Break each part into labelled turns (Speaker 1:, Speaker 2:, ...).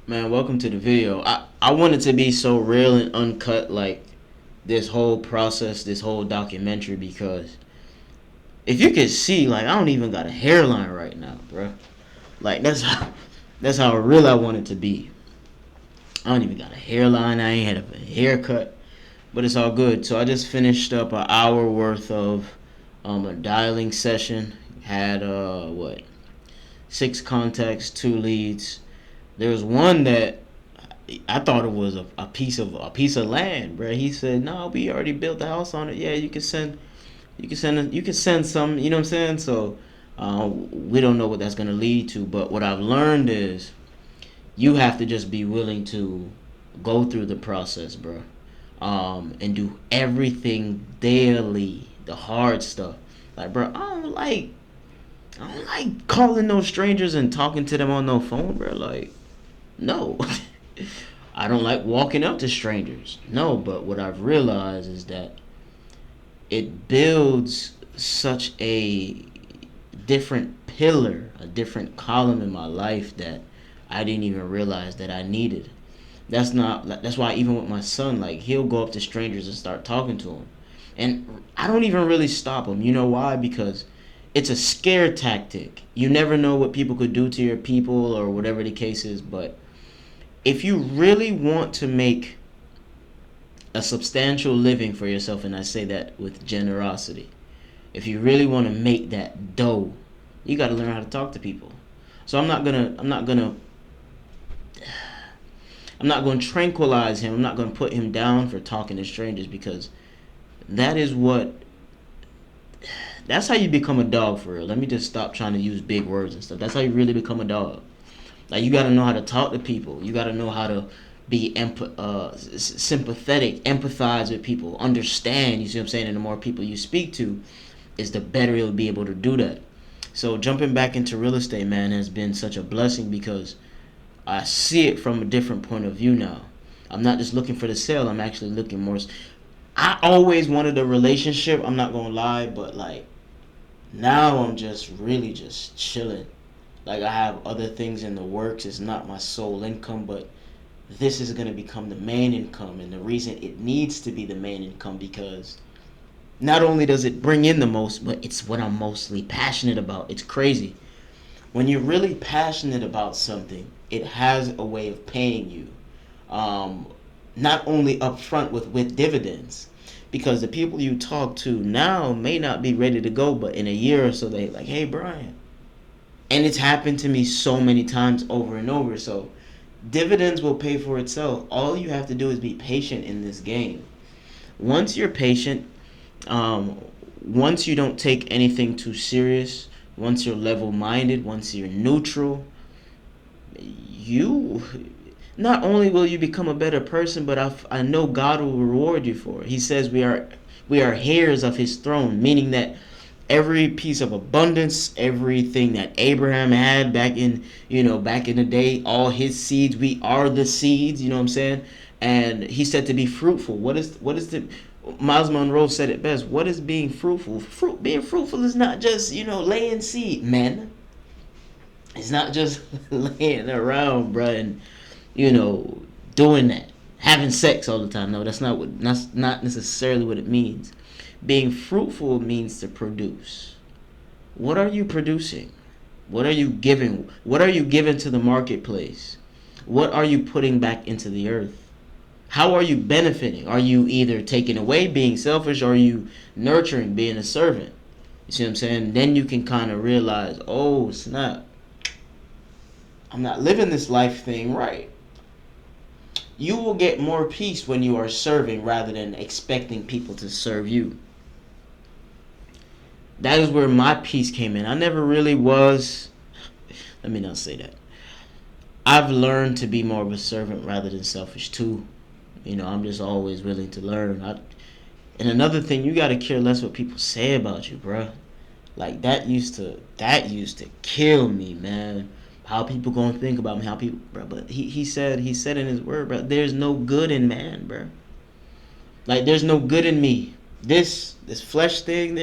Speaker 1: Man, welcome to the video. I want it to be so real and uncut, like this whole process, this whole documentary, because if you could see, like, I don't even got a hairline right now, bro. Like, that's how real I want it to be. I don't even got a hairline. I ain't had a haircut, but it's all good. So I just finished up an hour worth of a dialing session. Had what, 6 contacts, 2 leads. There was one that I thought it was a piece of land, bro. He said, "No, we already built the house on it. Yeah, you can send some. You know what I'm saying?" So we don't know what that's gonna lead to, but what I've learned is you have to just be willing to go through the process, bro, and do everything daily, the hard stuff. Like, bro, I don't like calling those strangers and talking to them on no phone, bro. Like, no. I don't like walking up to strangers. No, but what I've realized is that it builds such a different pillar, a different column in my life that I didn't even realize that I needed. That's why even with my son, like, he'll go up to strangers and start talking to them. And I don't even really stop him. You know why? Because it's a scare tactic. You never know what people could do to your people or whatever the case is, but if you really want to make a substantial living for yourself, and I say that with generosity, if you really want to make that dough, you got to learn how to talk to people. So I'm not going to tranquilize him. I'm not going to put him down for talking to strangers, because that is what that's how you become a dog, for real. Let me just stop trying to use big words and stuff. That's how you really become a dog. Like, you got to know how to talk to people. You got to know how to be sympathetic, empathize with people, understand. You see what I'm saying? And the more people you speak to, is the better you'll be able to do that. So jumping back into real estate, man, has been such a blessing, because I see it from a different point of view now. I'm not just looking for the sale. I'm actually looking more. I always wanted a relationship. I'm not gonna lie, but like, now I'm just really just chilling. Like, I have other things in the works. It's not my sole income, but this is going to become the main income. And the reason it needs to be the main income, because not only does it bring in the most, but it's what I'm mostly passionate about. It's crazy. When you're really passionate about something, it has a way of paying you. Um, Not only upfront with dividends. Because the people you talk to now may not be ready to go, but in a year or so, they like, "Hey, Brian." And it's happened to me so many times over and over. So dividends will pay for itself. All you have to do is be patient in this game. Once you're patient, um, once you don't take anything too serious, once you're level minded, once you're neutral, you not only will you become a better person, but I know God will reward you for it. He says we are heirs of His throne, meaning that every piece of abundance, everything that Abraham had back in the day, all his seeds, we are the seeds. You know what I'm saying? And He said to be fruitful. What is the Miles Monroe said it best. What is being fruitful? Being fruitful is not just laying seed, men. It's not just laying around, bruh, and you know doing that, having sex all the time. No, that's not necessarily what it means. Being fruitful means to produce. What are you producing? What are you giving? What are you giving to the marketplace? What are you putting back into the earth? How are you benefiting? Are you either taking away, being selfish, or are you nurturing, being a servant? You see what I'm saying? Then you can kind of realize, oh snap, I'm not living this life thing right. You will get more peace when you are serving rather than expecting people to serve you. That is where my peace came in. I never really was. Let me not say that. I've learned to be more of a servant rather than selfish too. I'm just always willing to learn. And another thing, you gotta care less what people say about you, bruh. Like, that used to kill me, man. How people gonna think about me? How people, bro? But he said in his word, bro. There's no good in man, bro. Like, there's no good in me. This flesh thing.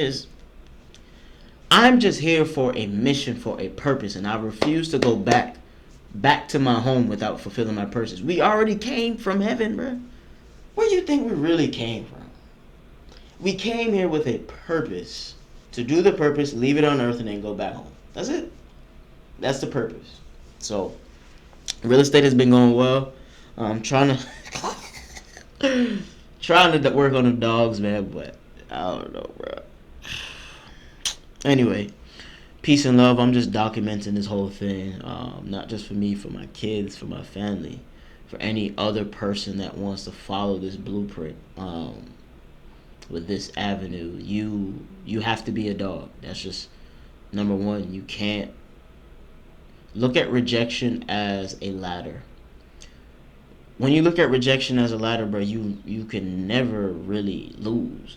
Speaker 1: I'm just here for a mission, for a purpose, and I refuse to go back back to my home without fulfilling my purpose. We already came from heaven, bro. Where do you think we really came from? We came here with a purpose. To do the purpose, leave it on earth, and then go back home. That's it. That's the purpose. So, real estate has been going well. I'm trying to trying to work on the dogs, man, but I don't know, bro. Anyway, peace and love. I'm just documenting this whole thing, not just for me, for my kids, for my family, for any other person that wants to follow this blueprint. With this avenue, you have to be a dog. That's just number one. You can't look at rejection as a ladder. When you look at rejection as a ladder, bro, you can never really lose.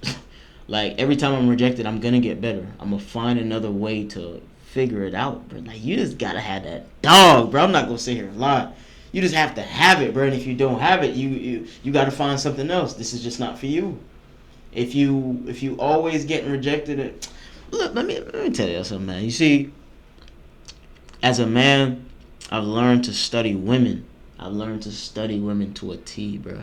Speaker 1: Like, every time I'm rejected, I'm gonna get better. I'm gonna find another way to figure it out, bro. Like, you just gotta have that dog, bro. I'm not gonna sit here and lie. You just have to have it, bro. And if you don't have it, you gotta find something else. This is just not for you. If you always getting rejected, look, let me tell you something, man. You see, as a man, I've learned to study women. I've learned to study women to a T, bro.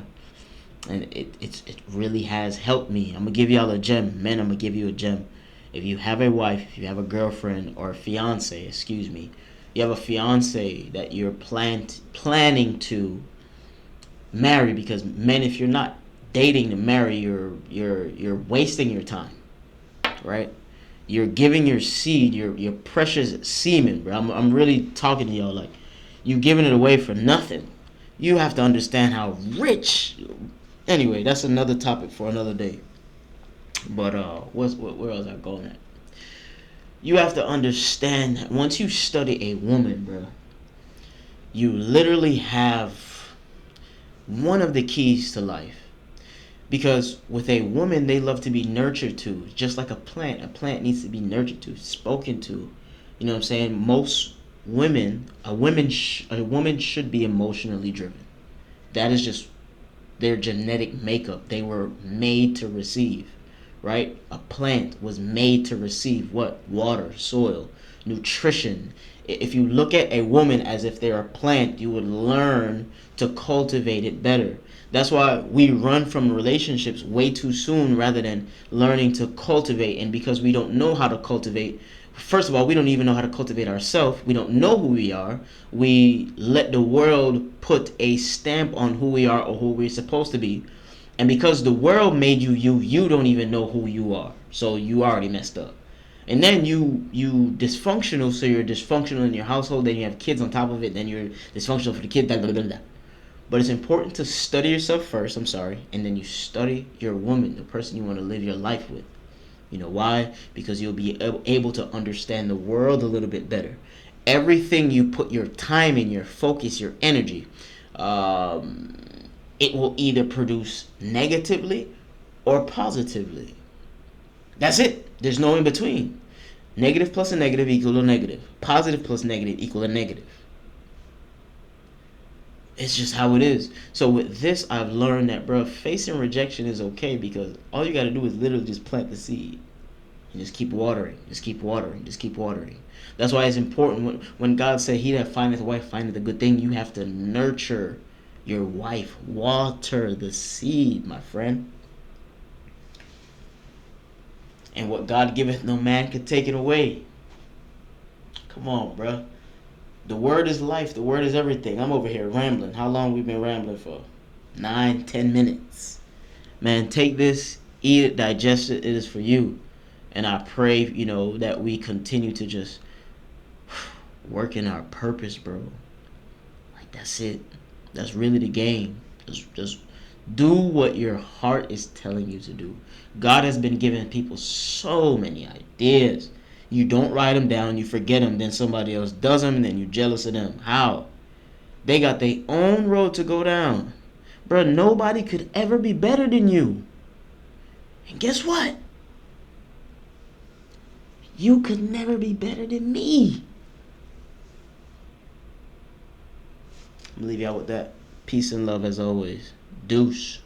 Speaker 1: And it really has helped me. I'm gonna give y'all a gem, men. I'm gonna give you a gem. If you have a wife, if you have a girlfriend or a fiance, excuse me, you have a fiance that you're planning to marry, because men, if you're not dating to marry, you're wasting your time, right? You're giving your seed, your precious semen, bro. I'm really talking to y'all like you giving it away for nothing. You have to understand how rich. Anyway, that's another topic for another day. But where was I going at? You have to understand that once you study a woman, bro, you literally have one of the keys to life. Because with a woman, they love to be nurtured to, just like a plant. A plant needs to be nurtured to, spoken to. You know what I'm saying? Most women, a woman should be emotionally driven. That is just their genetic makeup. They were made to receive, right? A plant was made to receive what? Water, soil, nutrition. If you look at a woman as if they're a plant, you would learn to cultivate it better. That's why we run from relationships way too soon rather than learning to cultivate. And because we don't know how to cultivate, first of all, we don't even know how to cultivate ourselves. We don't know who we are. We let the world put a stamp on who we are or who we're supposed to be. And because the world made you don't even know who you are. So you already messed up. And then you dysfunctional, so you're dysfunctional in your household, then you have kids on top of it, then you're dysfunctional for the kid, blah, blah, blah, blah. But it's important to study yourself first, and then you study your woman, the person you want to live your life with. You know why? Because you'll be able to understand the world a little bit better. Everything you put your time in, your focus, your energy, it will either produce negatively or positively. That's it. There's no in between. Negative plus a negative equal a negative. Positive plus negative equal a negative. It's just how it is. So with this, I've learned that, bro, facing rejection is okay, because all you got to do is literally just plant the seed. And just keep watering. Just keep watering. Just keep watering. That's why it's important when God said, he that findeth a wife findeth a good thing, you have to nurture your wife. Water the seed, my friend. And what God giveth, no man can take it away. Come on, bro. The word is life. The word is everything. I'm over here rambling. How long we been rambling for? 9-10 minutes. Man, take this, eat it, digest it. It is for you. And I pray, that we continue to just work in our purpose, bro. Like, that's it. That's really the game. Just do what your heart is telling you to do. God has been giving people so many ideas. You don't write them down, you forget them, then somebody else does them, and then you're jealous of them. How? They got their own road to go down. Bro, nobody could ever be better than you. And guess what? You could never be better than me. I'm gonna leave y'all with that. Peace and love as always. Deuce.